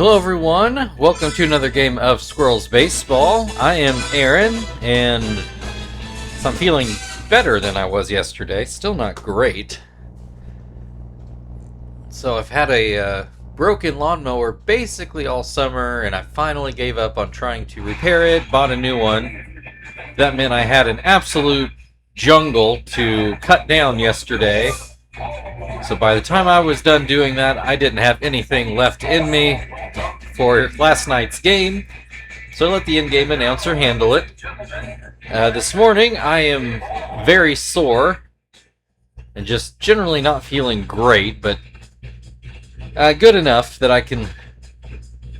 Hello everyone, welcome to another game of Squirrels Baseball. I am Aaron, and I'm feeling better than I was yesterday. Still not great. So I've had a broken lawnmower basically all summer, and I finally gave up on trying to repair it, bought a new one. That meant I had an absolute jungle to cut down yesterday. So by the time I was done doing that, I didn't have anything left in me for last night's game, so I let the in-game announcer handle it. This morning, I am very sore and just generally not feeling great, but good enough that I can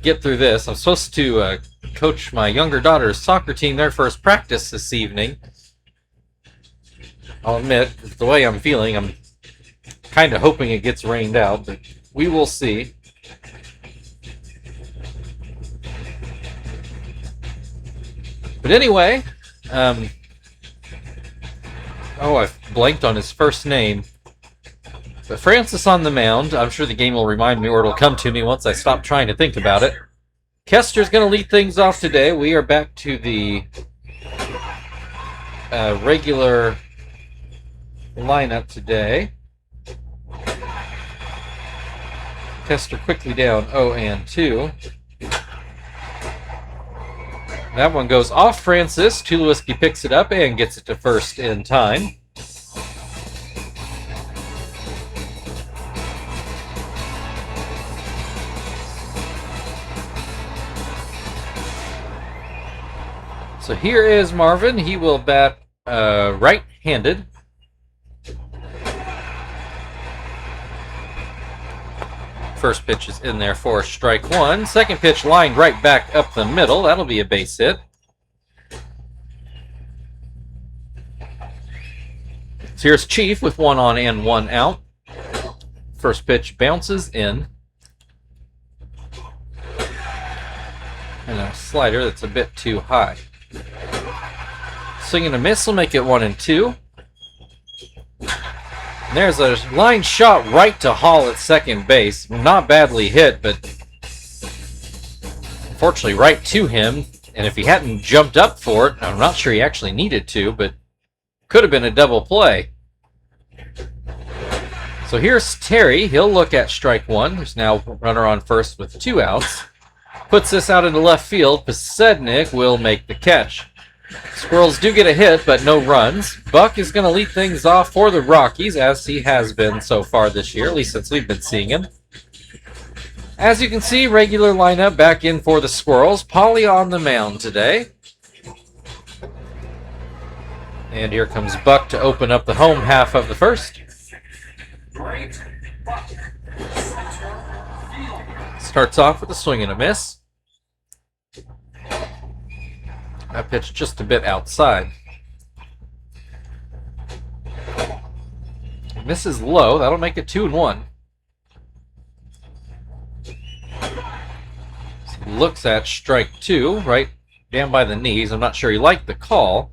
get through this. I'm supposed to coach my younger daughter's soccer team, their first practice this evening. I'll admit, the way I'm feeling, I'm kind of hoping it gets rained out, but we will see. But anyway, I've blanked on his first name. But Francis on the mound. I'm sure the game will remind me, or it'll come to me once I stop trying to think about it. Kester's going to lead things off today. We are back to the regular lineup today. Kester quickly down 0-2. That one goes off Francis. Tulowitzki picks it up and gets it to first in time. So here is Marvin. He will bat right-handed. First pitch is in there for strike one. Second pitch lined right back up the middle. That'll be a base hit. So here's Chief with 1 on and 1 out. First pitch bounces in. And a slider that's a bit too high. Swing and a miss will make it 1-2. There's a line shot right to Hall at second base. Not badly hit, but unfortunately right to him. And if he hadn't jumped up for it, I'm not sure he actually needed to, but could have been a double play. So here's Terry. He'll look at strike one. There's now a runner on first with 2 outs. Puts this out into left field. Posednik will make the catch. Squirrels do get a hit, but no runs. Buck is going to lead things off for the Rockies, as he has been so far this year, at least since we've been seeing him. As you can see, regular lineup back in for the Squirrels. Polly on the mound today. And here comes Buck to open up the home half of the first. Starts off with a swing and a miss. That pitch just a bit outside. Misses low. That'll make it 2-1. Looks at strike 2, right down by the knees. I'm not sure he liked the call.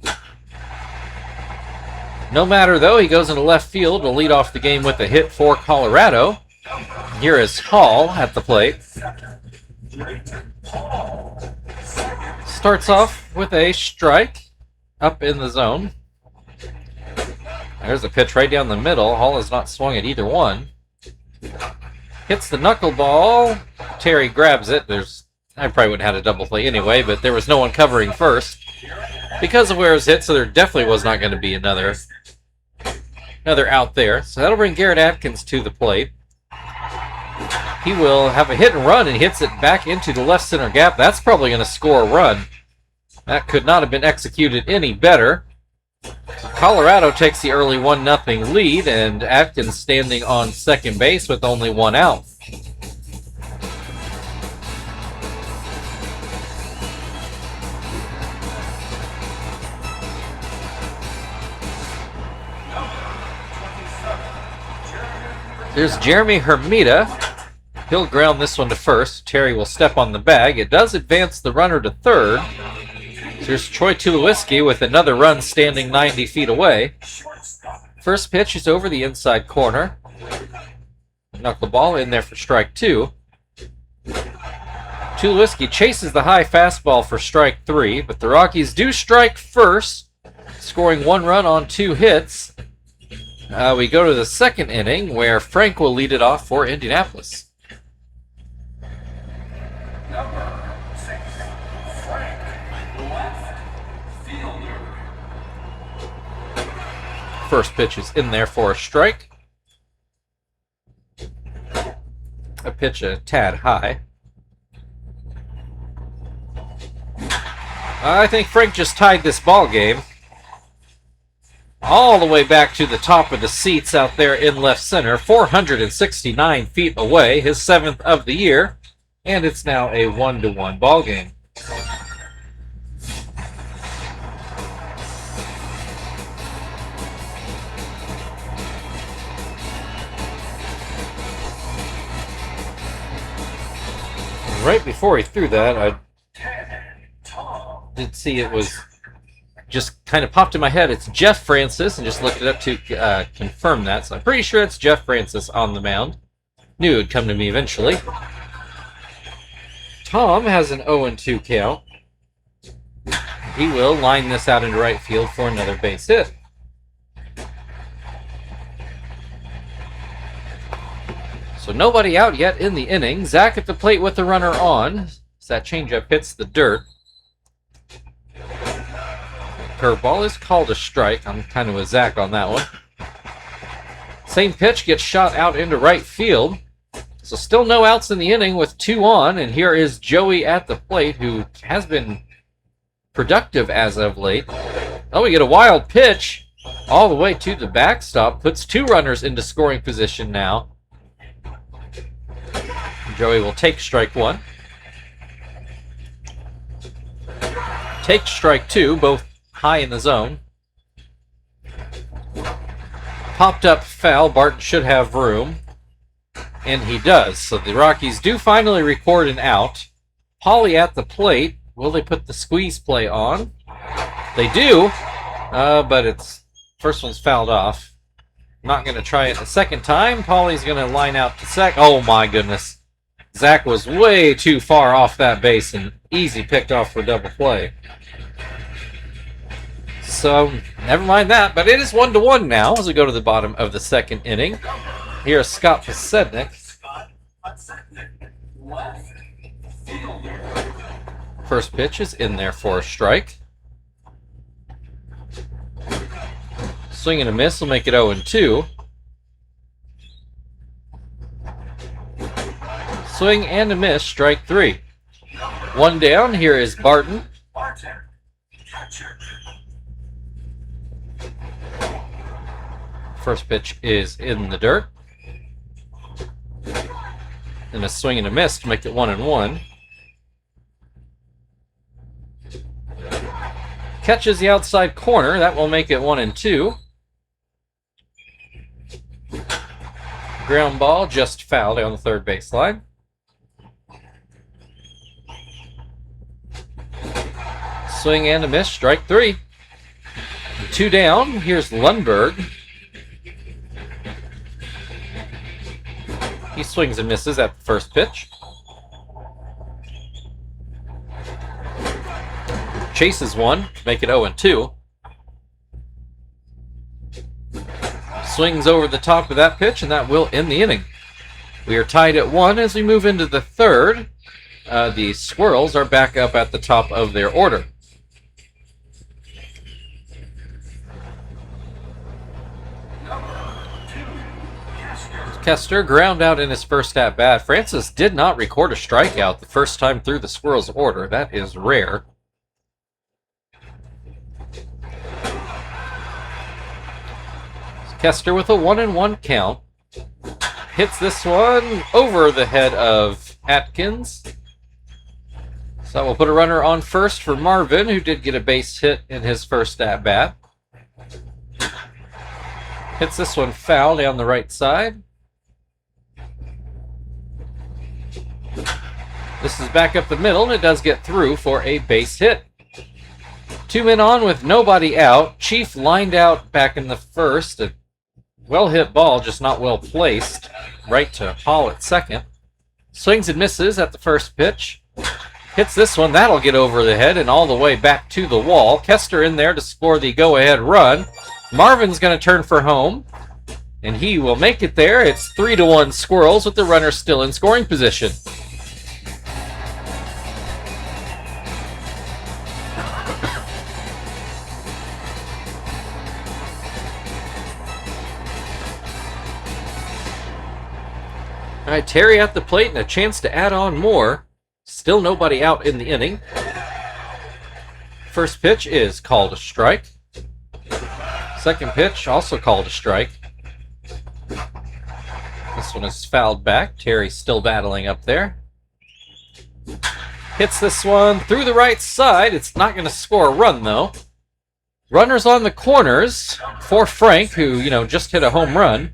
No matter, though, he goes into left field to lead off the game with a hit for Colorado. Here is Hall at the plate. Starts off with a strike up in the zone. There's a pitch right down the middle. Hall has not swung at either one. Hits the knuckleball. Terry grabs it. I probably wouldn't have had a double play anyway, but there was no one covering first because of where it was hit, so there definitely was not going to be another out there. So that'll bring Garrett Atkins to the plate. He will have a hit and run and hits it back into the left center gap. That's probably going to score a run. That could not have been executed any better. So Colorado takes the early 1-0 lead, and Atkins standing on second base with only 1 out. There's Jeremy Hermida. He'll ground this one to first. Terry will step on the bag. It does advance the runner to third. So here's Troy Tulowitzki with another run standing 90 feet away. First pitch is over the inside corner. Knuckleball in there for strike 2. Tulowitzki chases the high fastball for strike 3, but the Rockies do strike first, scoring 1 run on 2 hits. We go to the second inning, where Frank will lead it off for Indianapolis. Number 6, Frank, left fielder. First pitch is in there for a strike. A pitch a tad high. I think Frank just tied this ball game. All the way back to the top of the seats out there in left center, 469 feet away, his 7th of the year, and it's now a 1-1 ball game. Right before he threw that, I did see it was just kind of popped in my head. It's Jeff Francis, and just looked it up to confirm that. So I'm pretty sure it's Jeff Francis on the mound. Knew it would come to me eventually. Tom has an 0-2 count. He will line this out into right field for another base hit. So nobody out yet in the inning. Zach at the plate with the runner on. So that changeup hits the dirt. Curveball is called a strike. I'm kind of with Zach on that one. Same pitch gets shot out into right field. So still no outs in the inning with 2 on. And here is Joey at the plate, who has been productive as of late. Oh, we get a wild pitch all the way to the backstop. Puts 2 runners into scoring position now. Joey will take strike 1. Take strike 2, both high in the zone. Popped up foul. Barton should have room. And he does. So the Rockies do finally record an out. Pauly at the plate. Will they put the squeeze play on? They do. But it's first one's fouled off. Not going to try it a second time. Pauly's going to line out to second. Oh my goodness. Zach was way too far off that base and easy picked off for double play. So, never mind that, but it is 1-1 now as we go to the bottom of the second inning. Here's Scott Posednik. First pitch is in there for a strike. Swing and a miss will make it 0-2. Swing and a miss, strike 3. 1 down, here is Barton. First pitch is in the dirt. And a swing and a miss to make it 1-1. Catches the outside corner, that will make it 1-2. Ground ball just fouled down the third baseline. Swing and a miss, strike 3. 2 down, here's Lundberg. He swings and misses at the first pitch. Chases one to make it 0-2. Swings over the top of that pitch, and that will end the inning. We are tied at 1 as we move into the third. The Squirrels are back up at the top of their order. Kester ground out in his first at-bat. Francis did not record a strikeout the first time through the Squirrels' order. That is rare. Kester with a 1-1 count. Hits this one over the head of Atkins. So we'll put a runner on first for Marvin, who did get a base hit in his first at-bat. Hits this one foul down the right side. This is back up the middle, and it does get through for a base hit. 2 men on with nobody out. Chief lined out back in the first. A well-hit ball, just not well placed. Right to Hall at second. Swings and misses at the first pitch. Hits this one. That'll get over the head and all the way back to the wall. Kester in there to score the go-ahead run. Marvin's going to turn for home, and he will make it there. It's 3-1 Squirrels with the runner still in scoring position. All right, Terry at the plate and a chance to add on more. Still nobody out in the inning. First pitch is called a strike. Second pitch also called a strike. This one is fouled back. Terry still battling up there. Hits this one through the right side. It's not going to score a run, though. Runners on the corners for Frank, who, just hit a home run.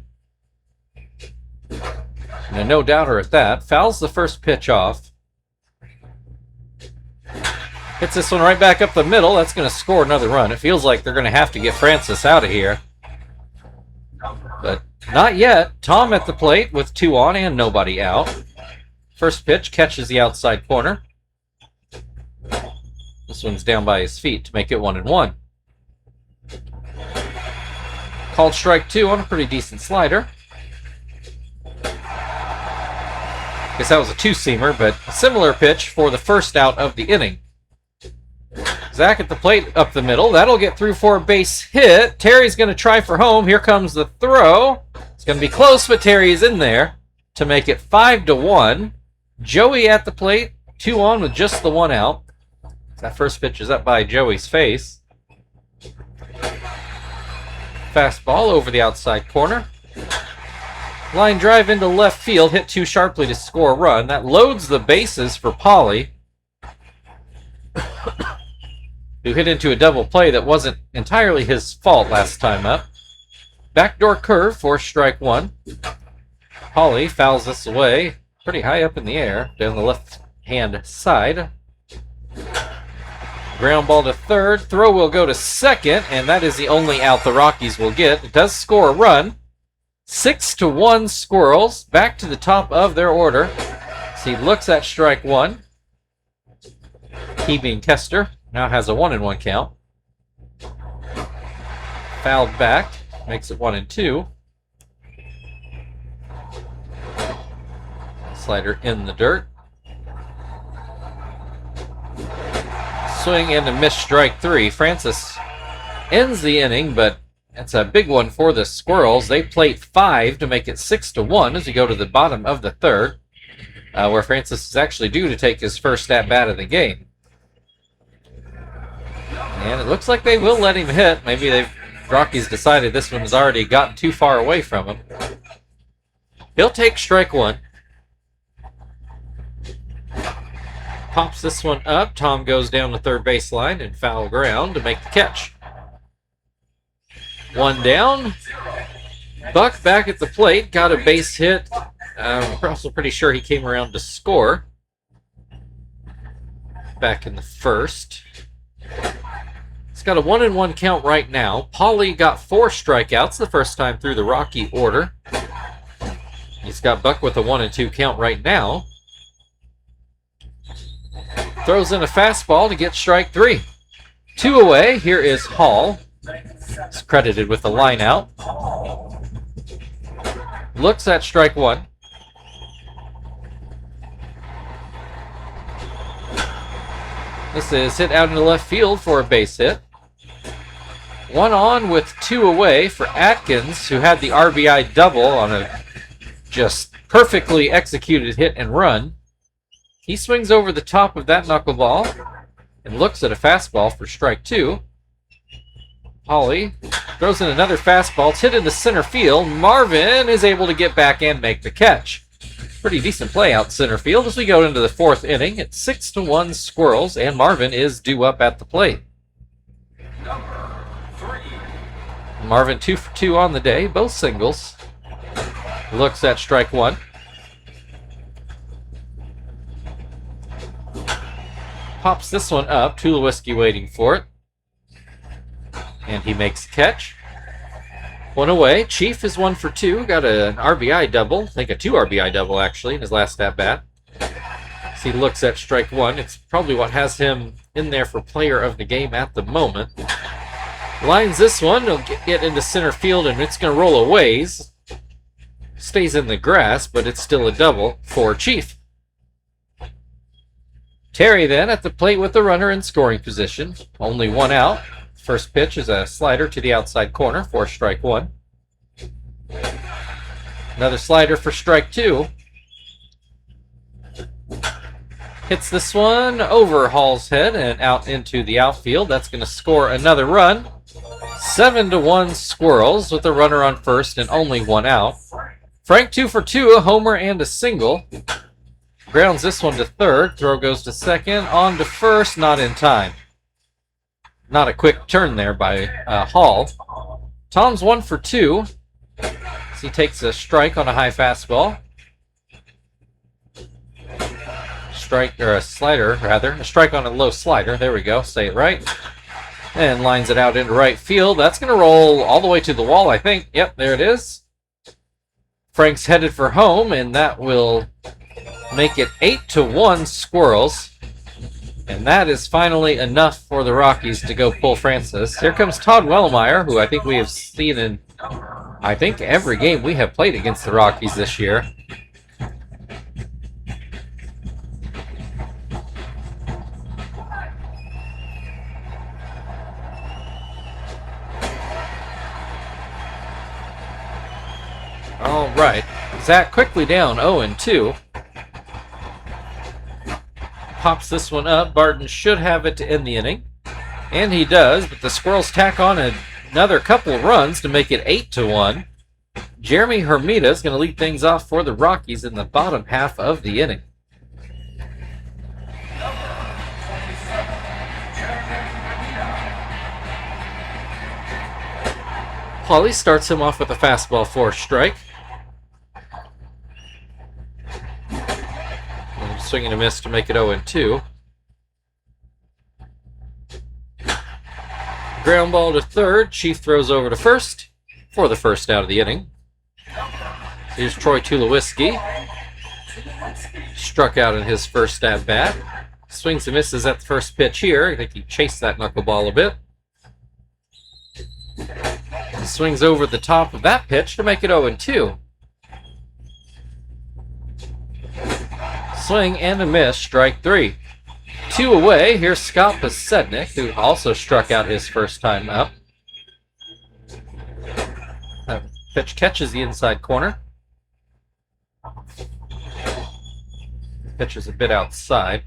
And a no-doubter at that. Fouls the first pitch off. Hits this one right back up the middle. That's going to score another run. It feels like they're going to have to get Francis out of here. But not yet. Tom at the plate with 2 on and nobody out. First pitch catches the outside corner. This one's down by his feet to make it 1-1. Called strike 2 on a pretty decent slider. Guess that was a 2-seamer, but a similar pitch for the first out of the inning. Zach at the plate up the middle. That'll get through for a base hit. Terry's going to try for home. Here comes the throw. It's going to be close, but Terry's in there to make it 5-1. Joey at the plate, 2 on with just the 1 out. That first pitch is up by Joey's face. Fastball over the outside corner. Line drive into left field, hit too sharply to score a run. That loads the bases for Pauly, who hit into a double play that wasn't entirely his fault last time up. Backdoor curve for strike 1. Pauly fouls this away pretty high up in the air, down the left-hand side. Ground ball to third. Throw will go to second, and that is the only out the Rockies will get. It does score a run. 6-1 Squirrels, back to the top of their order. So he looks at strike 1. He being Kester now has a 1-1 count. Fouled back, makes it 1-2. Slider in the dirt. Swing and a miss, strike 3. Francis ends the inning, but that's a big one for the Squirrels. They plate 5 to make it 6-1 as we go to the bottom of the third, where Francis is actually due to take his first at-bat of the game. And it looks like they will let him hit. Maybe Rockies decided this one's already gotten too far away from him. He'll take strike 1. Pops this one up. Tom goes down the third baseline and foul ground to make the catch. 1 down. Buck back at the plate. Got a base hit. I'm also pretty sure he came around to score. Back in the first. It's got a 1-1 count right now. Pauly got 4 strikeouts the first time through the Rocky order. He's got Buck with a 1-2 count right now. Throws in a fastball to get strike 3. 2 away. Here is Hall. He's credited with the line out. Looks at strike 1. This is hit out into left field for a base hit. 1 on with 2 away for Atkins, who had the RBI double on a just perfectly executed hit and run. He swings over the top of that knuckleball and looks at a fastball for strike 2. Pauly throws in another fastball. It's hit into center field. Marvin is able to get back and make the catch. Pretty decent play out center field as we go into the 4th inning. It's 6-1 Squirrels, and Marvin is due up at the plate. Number 3. Marvin 2 for 2 on the day, both singles. Looks at strike 1. Pops this one up. Tulowitzki waiting for it. And he makes a catch. 1 away. Chief is 1 for 2. Got an RBI double. I think a 2 RBI double, actually, in his last at-bat. he looks at strike one. It's probably what has him in there for player of the game at the moment. Lines this one. He'll get into center field, and it's going to roll a ways. Stays in the grass, but it's still a double for Chief. Terry then at the plate with the runner in scoring position. Only one out. First pitch is a slider to the outside corner for strike one. Another slider for strike two. Hits this one over Hall's head and out into the outfield. That's going to score another run. 7-1 Squirrels with a runner on first and only one out. Frank 2 for 2, a homer and a single. Grounds this one to third. Throw goes to second. On to first, not in time. Not a quick turn there by Hall. Tom's 1 for 2. As he takes a strike on a high fastball. Strike, or a slider, rather. A strike on a low slider. There we go. Say it right. And lines it out into right field. That's going to roll all the way to the wall, I think. Yep, there it is. Frank's headed for home, and that will make it 8-1 Squirrels. And that is finally enough for the Rockies to go pull Francis. Here comes Todd Wellemeyer, who I think we have seen in, I think, every game we have played against the Rockies this year. All right, Zach quickly down 0-2. Pops this one up. Barton should have it to end the inning. And he does, but the Squirrels tack on another couple runs to make it 8-1. Jeremy Hermida is going to lead things off for the Rockies in the bottom half of the inning. Pauly starts him off with a fastball for a strike. Swing and a miss to make it 0-2. Ground ball to third. Chief throws over to first for the first out of the inning. Here's Troy Tulowitzki. Struck out in his first at bat. Swings and misses at the first pitch here. I think he chased that knuckleball a bit. Swings over the top of that pitch to make it 0-2. Swing and a miss, strike three. 2 away. Here's Scott Posednik, who also struck out his first time up. That pitch catches the inside corner. Pitch is a bit outside.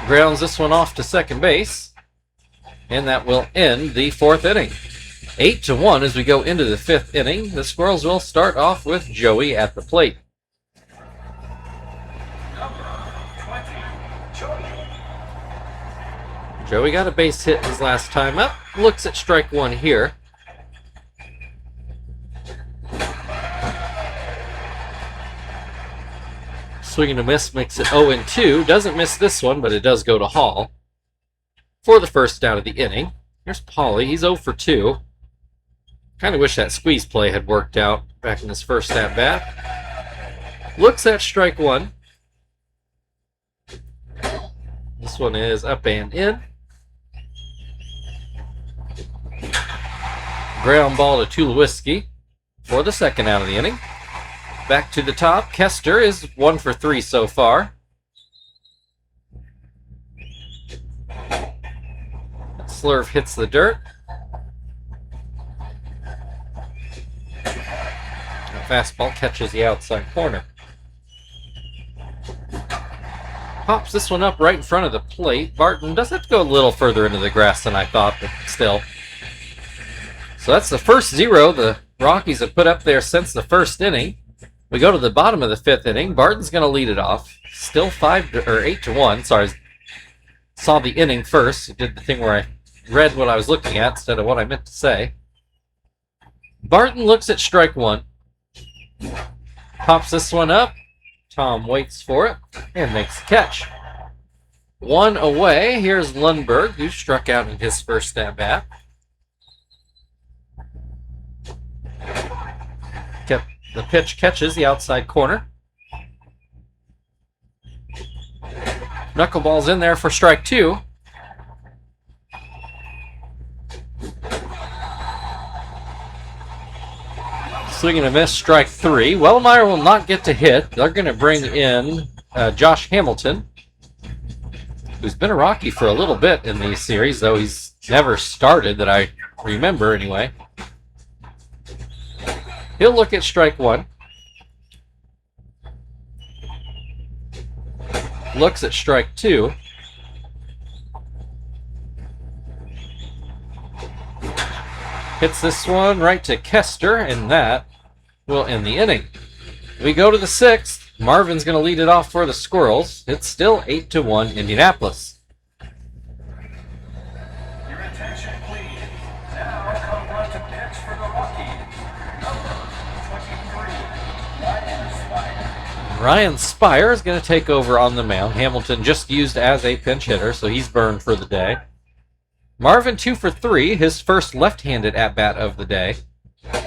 Grounds this one off to second base. And that will end the fourth inning. 8-1 as we go into the fifth inning. The Squirrels will start off with Joey at the plate. Joey got a base hit his last time up. Looks at strike one here. Swing and a miss makes it 0-2. Doesn't miss this one, but it does go to Hall for the first out of the inning. Here's Pauly. He's 0 for 2. Kind of wish that squeeze play had worked out back in his first at-bat. Looks at strike one. This one is up and in. Ground ball to Tulowitzki for the second out of the inning. Back to the top. Kester is 1 for 3 so far. Slurve hits the dirt. Fastball catches the outside corner. Pops this one up right in front of the plate. Barton does have to go a little further into the grass than I thought, but still. So that's the first 0 the Rockies have put up there since the first inning. We go to the bottom of the fifth inning. Barton's going to lead it off. Still 8-1. Sorry, saw the inning first. Did the thing where I read what I was looking at instead of what I meant to say. Barton looks at strike one. Pops this one up. Tom waits for it and makes the catch. 1 away. Here's Lundberg, who struck out in his first at-bat. Kept The pitch catches the outside corner. Knuckleball's in there for strike 2. Swing and a miss, strike 3. Wellmeyer will not get to hit. They're going to bring in Josh Hamilton, who's been a Rocky for a little bit in these series, though he's never started that I remember anyway. He'll look at strike 1. Looks at strike 2. Hits this one right to Kester, and that will end the inning. We go to the 6th. Marvin's going to lead it off for the Squirrels. It's still 8-1 Indianapolis. Your attention, please. Now come on to pitch for the Rockies. Number 23, Ryan Spire is going to take over on the mound. Hamilton just used as a pinch hitter, so he's burned for the day. Marvin 2 for 3, his first left-handed at-bat of the day.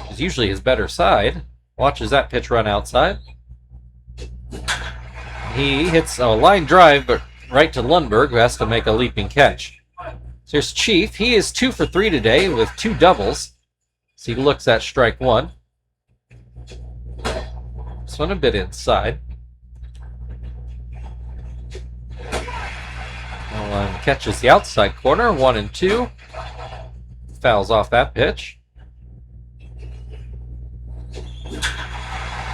Is usually his better side. Watches that pitch run outside. He hits a line drive, but right to Lundberg, who has to make a leaping catch. So here's Chief. He is 2 for 3 today with 2 doubles. So he looks at strike 1. This one a bit inside. Catches the outside corner, 1-2. Fouls off that pitch.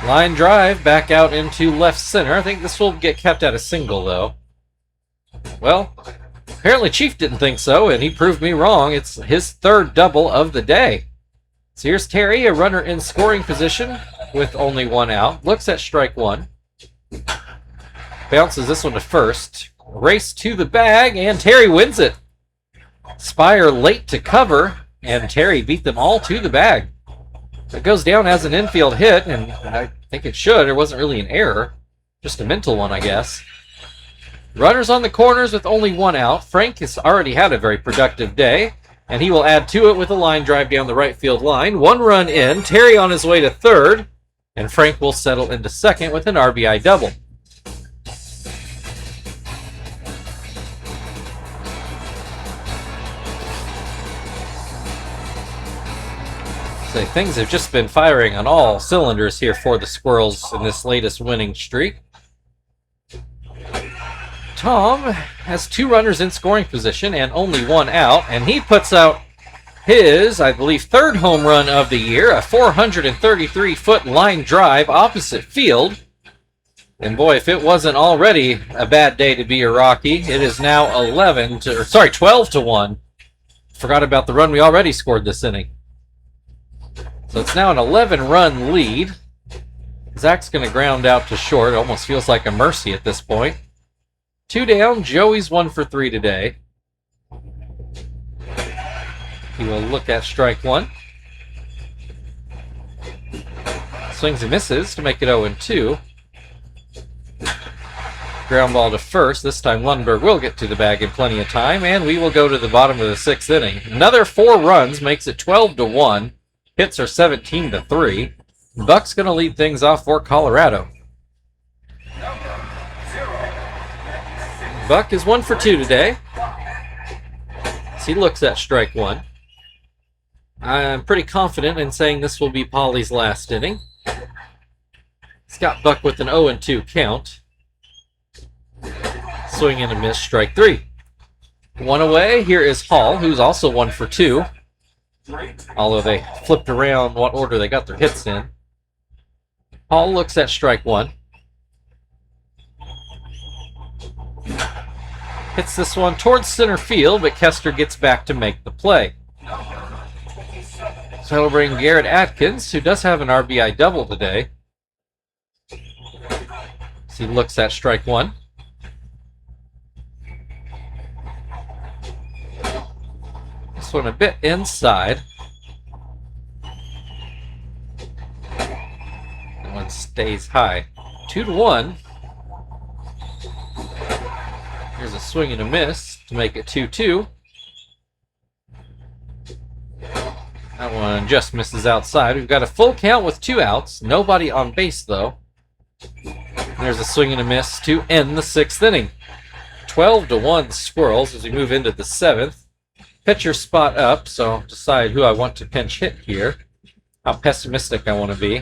Line drive back out into left center. I think this will get kept at a single, though. Well, apparently Chief didn't think so, and he proved me wrong. It's his 3rd double of the day. So here's Terry, a runner in scoring position with only 1 out. Looks at strike 1. Bounces this one to first. Race to the bag, and Terry wins it. Spire late to cover, and Terry beat them all to the bag. It goes down as an infield hit, and I think it should. It wasn't really an error. Just a mental one, I guess. Runners on the corners with only 1 out. Frank has already had a very productive day, and he will add to it with a line drive down the right field line. 1 run in. Terry on his way to 3rd, and Frank will settle into 2nd with an RBI double. Things have just been firing on all cylinders here for the Squirrels in this latest winning streak. Tom has 2 runners in scoring position and only 1 out, and he puts out his, I believe, 3rd home run of the year, a 433-foot line drive opposite field. And boy, if it wasn't already a bad day to be a Rocky, it is now 12-1. Forgot about the run we already scored this inning. So it's now an 11-run lead. Zach's going to ground out to short. It almost feels like a mercy at this point. 2 down. Joey's 1 for 3 today. He will look at strike 1. Swings and misses to make it 0-2. Ground ball to first. This time Lundberg will get to the bag in plenty of time, and we will go to the bottom of the 6th inning. Another 4 runs makes it 12-1. Hits are 17-3. Buck's going to lead things off for Colorado. Buck is 1 for 2 today. As he looks at strike 1. I'm pretty confident in saying this will be Paulie's last inning. He's got Buck with an 0-2 count. Swing and a miss, strike 3. 1 away. Here is Hall, who's also 1 for 2. Although they flipped around what order they got their hits in. Hall looks at strike 1. Hits this one towards center field, but Kester gets back to make the play. So that'll bring Garrett Atkins, who does have an RBI double today. So he looks at strike 1. This one a bit inside. That one stays high. 2-1. Here's a swing and a miss to make it 2-2. That one just misses outside. We've got a full count with 2 outs. Nobody on base, though. There's a swing and a miss to end the 6th inning. 12-1 Squirrels as we move into the 7th. Pitcher spot up, so I'll decide who I want to pinch hit here. How pessimistic I want to be.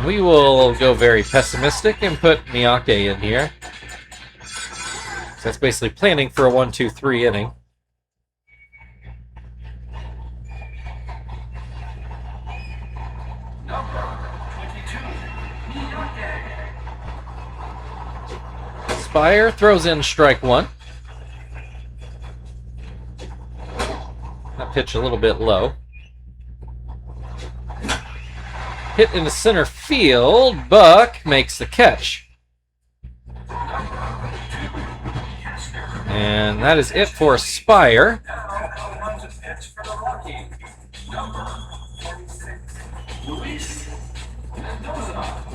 We will go very pessimistic and put Miyake in here. So that's basically planning for a 1-2-3 inning. Spire throws in strike 1. That pitch a little bit low. Hit into center field. Buck makes the catch. And that is it for Spire.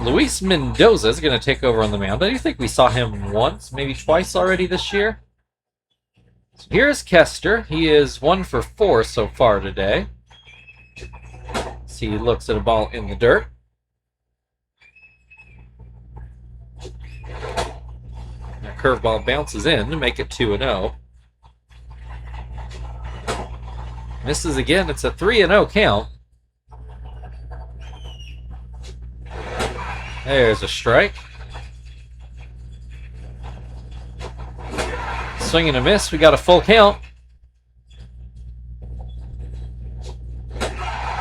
Luis Mendoza is going to take over on the mound. I do think we saw him once, maybe twice already this year. So here's Kester. He is 1 for 4 so far today. As he looks at a ball in the dirt. That curveball bounces in to make it 2-0. Misses again. It's a 3-0 count. There's a strike. Swing and a miss. We got a full count.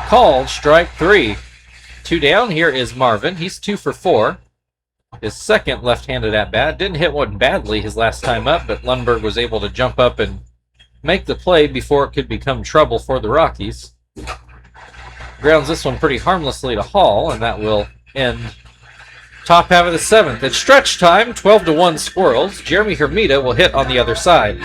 Called strike 3. 2 down. Here is Marvin. He's 2 for 4. His second left-handed at-bat. Didn't hit one badly his last time up, but Lundberg was able to jump up and make the play before it could become trouble for the Rockies. Grounds this one pretty harmlessly to Hall, and that will end top half of the 7th. It's stretch time, 12-1 Squirrels. Jeremy Hermida will hit on the other side.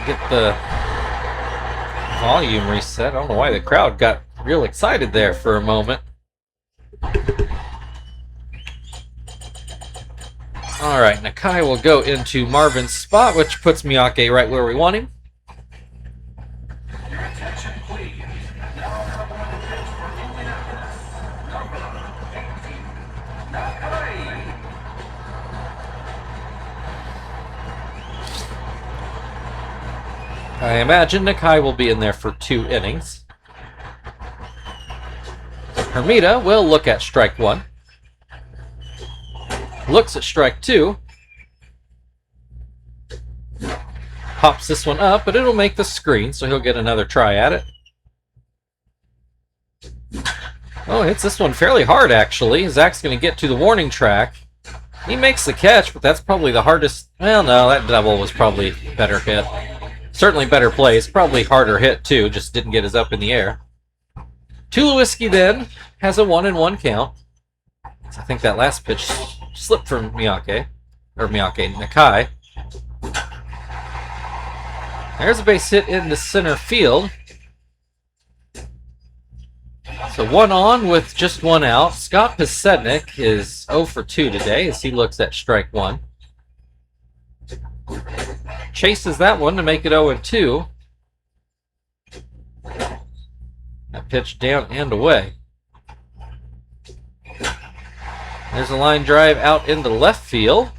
Get the volume reset. I don't know why the crowd got real excited there for a moment. Alright, Nakai will go into Marvin's spot, which puts Miyake right where we want him. Your attention, please. Now coming on the pitch for Indianapolis, number 18, Nakai. I imagine Nakai will be in there for 2 innings. Hermida will look at strike 1. Looks at strike 2. Pops this one up, but it'll make the screen, so he'll get another try at it. Oh, hits this one fairly hard, actually. Zach's going to get to the warning track. He makes the catch, but that's probably the hardest. Well, no, that double was probably better hit. Certainly better place. Probably harder hit, too. Just didn't get his up in the air. Tulowitzki then has a 1-1 count. I think that last pitch slipped from Nakai. There's a base hit into center field. So 1 on with just 1 out. Scott Pasednik is 0 for 2 today as he looks at strike 1. Chases that one to make it 0-2. That pitch down and away. There's a line drive out into left field.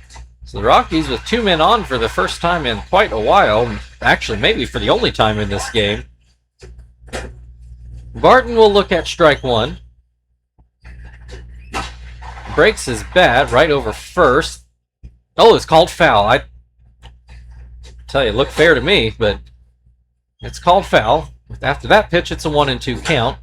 So the Rockies with 2 men on for the first time in quite a while. Actually, maybe for the only time in this game. Barton will look at strike 1. Breaks his bat right over first. Oh, it's called foul. I tell you, it looked fair to me, but it's called foul. After that pitch, it's a 1-2 count.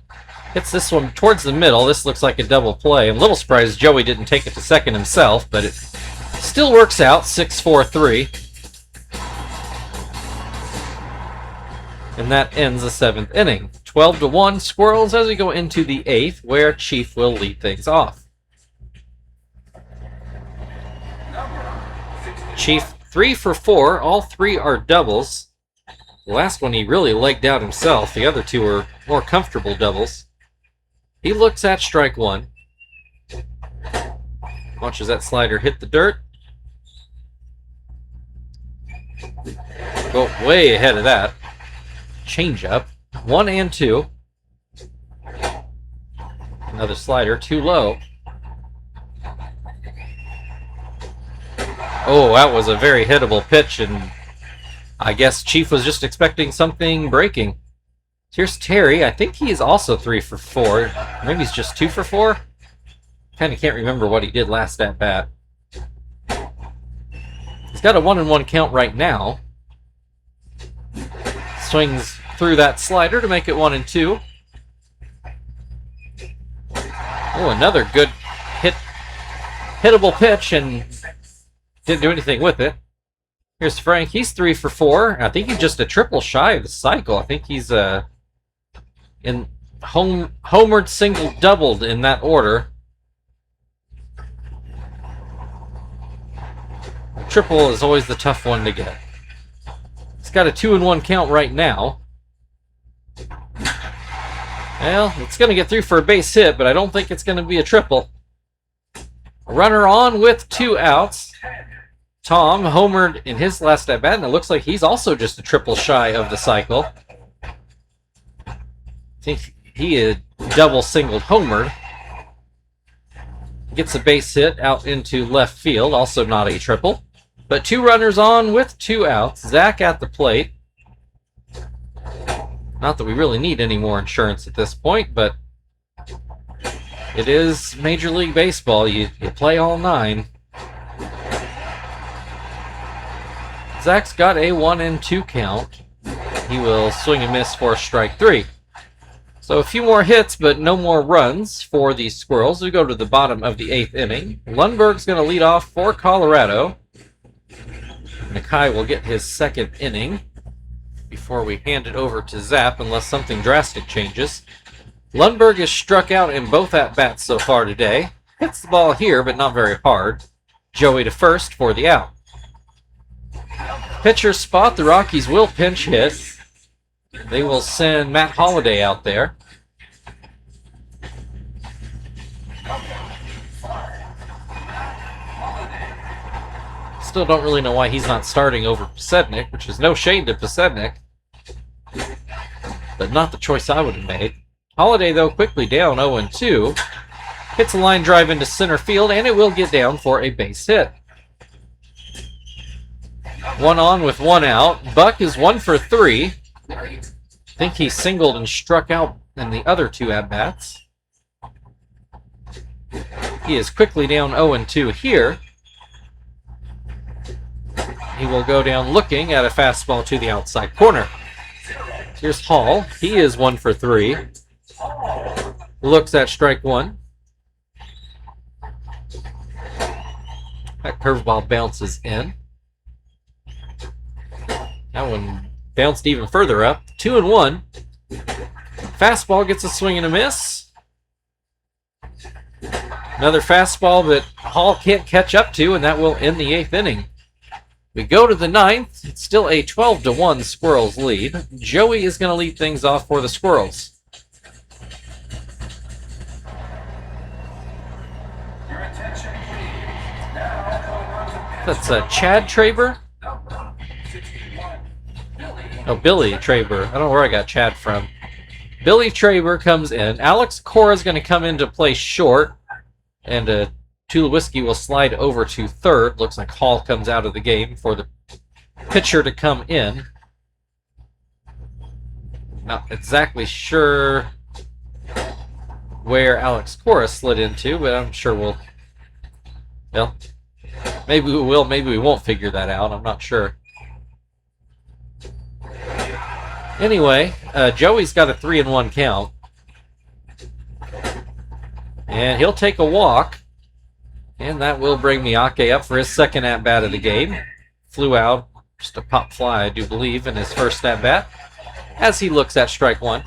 Hits this one towards the middle. This looks like a double play. I'm a little surprised Joey didn't take it to second himself, but it still works out. 6-4-3. And that ends the 7th inning. 12-1 Squirrels as we go into the 8th, where Chief will lead things off. Chief 3 for 4. All 3 are doubles. The last one he really legged out himself. The other 2 are more comfortable doubles. He looks at strike 1. Watches that slider hit the dirt. Go way ahead of that. Changeup. 1 and 2. Another slider, too low. Oh, that was a very hittable pitch, and I guess Chief was just expecting something breaking. Here's Terry. I think he is also 3 for 4. Maybe he's just 2 for 4. Kind of can't remember what he did last at bat. He's got a 1-1 count right now. Swings through that slider to make it 1-2. Oh, another good hittable pitch, and didn't do anything with it. Here's Frank. He's 3 for 4. I think he's just a triple shy of the cycle. I think he's in homered, single, doubled in that order. Triple is always the tough one to get. He's got a 2-1 count right now. Well, it's going to get through for a base hit, but I don't think it's going to be a triple. A runner on with 2 outs. Tom homered in his last at bat, and it looks like he's also just a triple shy of the cycle. I think he is double singled homered. Gets a base hit out into left field, also not a triple. But 2 runners on with 2 outs. Zach at the plate. Not that we really need any more insurance at this point, but it is Major League Baseball. You play all 9. Zach's got a 1-2 count. He will swing and miss for strike 3. So a few more hits, but no more runs for the Squirrels. We go to the bottom of the 8th inning. Lundberg's going to lead off for Colorado. Nakai will get his 2nd inning before we hand it over to Zap, unless something drastic changes. Lundberg is struck out in both at-bats so far today. Hits the ball here, but not very hard. Joey to first for the out. Pitcher spot, the Rockies will pinch hit. They will send Matt Holliday out there. Still don't really know why he's not starting over Pasednik, which is no shade to Pasednik, but not the choice I would have made. Holliday, though, quickly down 0-2. Hits a line drive into center field, and it will get down for a base hit. 1 on with 1 out. Buck is 1 for 3. I think he singled and struck out in the other 2 at-bats. He is quickly down 0-2 here. He will go down looking at a fastball to the outside corner. Here's Hall. He is 1 for 3. Looks at strike 1. That curveball bounces in. That one bounced even further up. 2-1. Fastball gets a swing and a miss. Another fastball that Hall can't catch up to, and that will end the 8th inning. We go to the 9th. It's still a 12-1 Squirrels lead. Joey is going to lead things off for the Squirrels. Your attention, please. Now, That's Chad Traber. number 61, Billy. Oh, Billy Traber. I don't know where I got Chad from. Billy Traber comes in. Alex Cora is going to come in to play short. And Tulowitzki will slide over to third. Looks like Hall comes out of the game for the pitcher to come in. Not exactly sure where Alex Cora slid into, but I'm sure we'll... Well, maybe we will, maybe we won't figure that out. I'm not sure. Anyway, Joey's got a 3-1 count. And he'll take a walk. And that will bring Miyake up for his second at-bat of the game. Flew out, just a pop fly, I do believe, in his first at-bat. As he looks at strike one.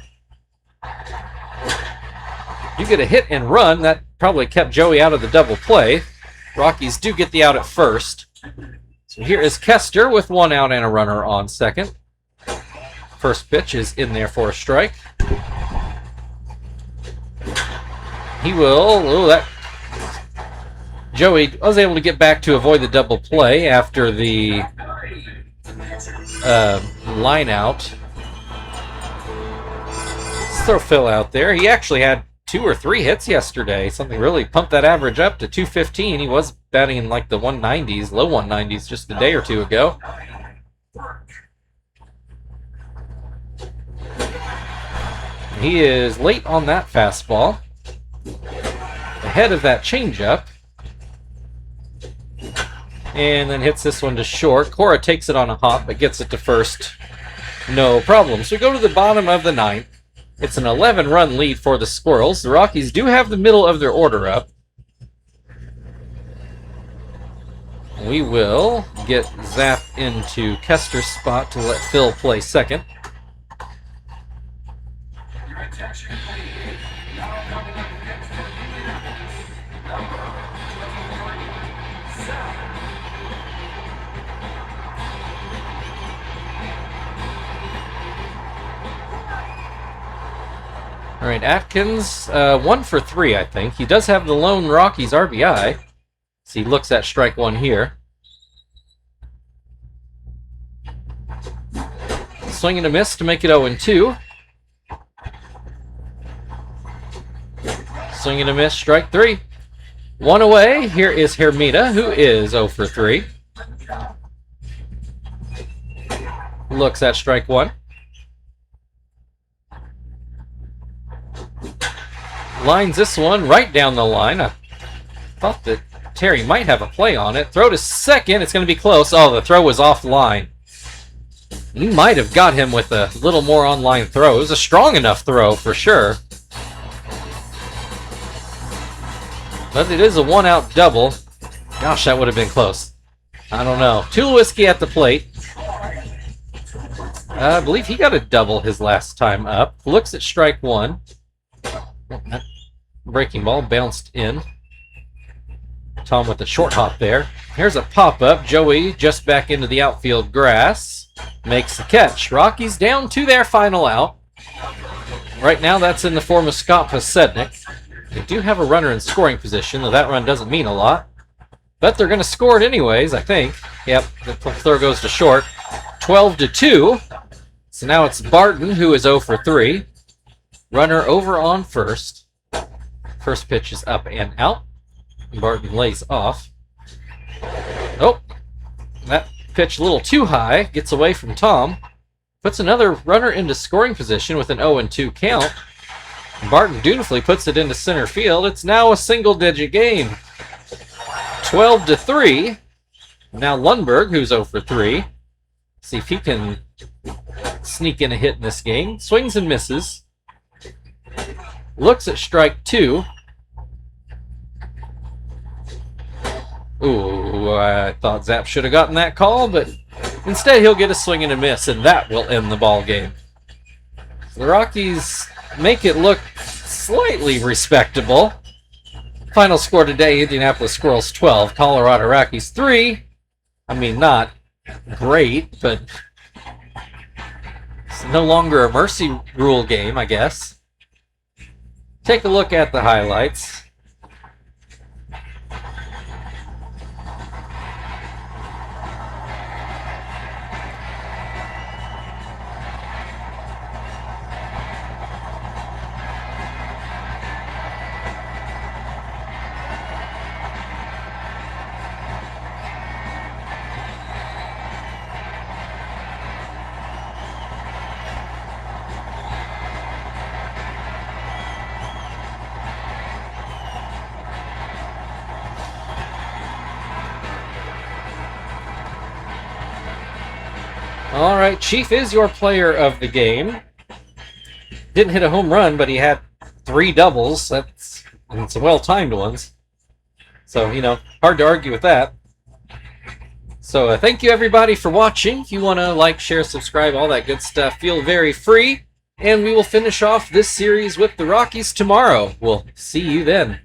You get a hit and run. That probably kept Joey out of the double play. Rockies do get the out at first. So here is Kester with 1 out and a runner on second. First pitch is in there for a strike. He will... Oh, that... Joey was able to get back to avoid the double play after the line out. Let's throw Phil out there. He actually had 2 or 3 hits yesterday. Something really pumped that average up to 215. He was batting in like the 190s, low 190s just a day or two ago. He is late on that fastball. Ahead of that changeup. And then hits this one to short. Cora takes it on a hop, but gets it to first. No problem. So we go to the bottom of the 9th. It's an 11-run lead for the Squirrels. The Rockies do have the middle of their order up. We will get Zap into Kester's spot to let Phil play second. Attention, please. Now coming up against the Indianapolis, number 23, Zap. All right, Atkins, 1 for 3, I think. He does have the lone Rockies RBI. So he looks at strike one here. Swing and a miss to make it 0-2. Swing and a miss, strike 3. 1 away. Here is Hermida, who is 0 for 3. Looks at strike 1. Lines this one right down the line. I thought that Terry might have a play on it. Throw to second. It's going to be close. Oh, the throw was offline. He might have got him with a little more on-line throw. It was a strong enough throw for sure. But it is a 1-out double. Gosh, that would have been close. I don't know. Tulowitzki at the plate. I believe he got a double his last time up. Looks at strike 1. That breaking ball bounced in. Tom with the short hop there. Here's a pop-up. Joey just back into the outfield grass. Makes the catch. Rockies down to their final out. Right now that's in the form of Scott Posednik. They do have a runner in scoring position, though that run doesn't mean a lot. But they're going to score it anyways, I think. Yep, the throw goes to short. 12-2. So now it's Barton, who is 0 for 3. Runner over on first. First pitch is up and out. Barton lays off. Oh, that pitch a little too high. Gets away from Tom. Puts another runner into scoring position with an 0-2 count. Barton dutifully puts it into center field. It's now a single-digit game. 12-3. Now Lundberg, who's 0 for 3. See if he can sneak in a hit in this game. Swings and misses. Looks at strike 2. Ooh, I thought Zap should have gotten that call, but instead he'll get a swing and a miss, and that will end the ball game. The Rockies make it look slightly respectable. Final score today, Indianapolis Squirrels 12, Colorado Rockies 3. I mean, not great, but it's no longer a mercy rule game, I guess. Take a look at the highlights. All right, Chief is your player of the game. Didn't hit a home run, but he had 3 doubles. That's and some well-timed ones. So, hard to argue with that. So, thank you everybody for watching. If you want to like, share, subscribe, all that good stuff, feel very free. And we will finish off this series with the Rockies tomorrow. We'll see you then.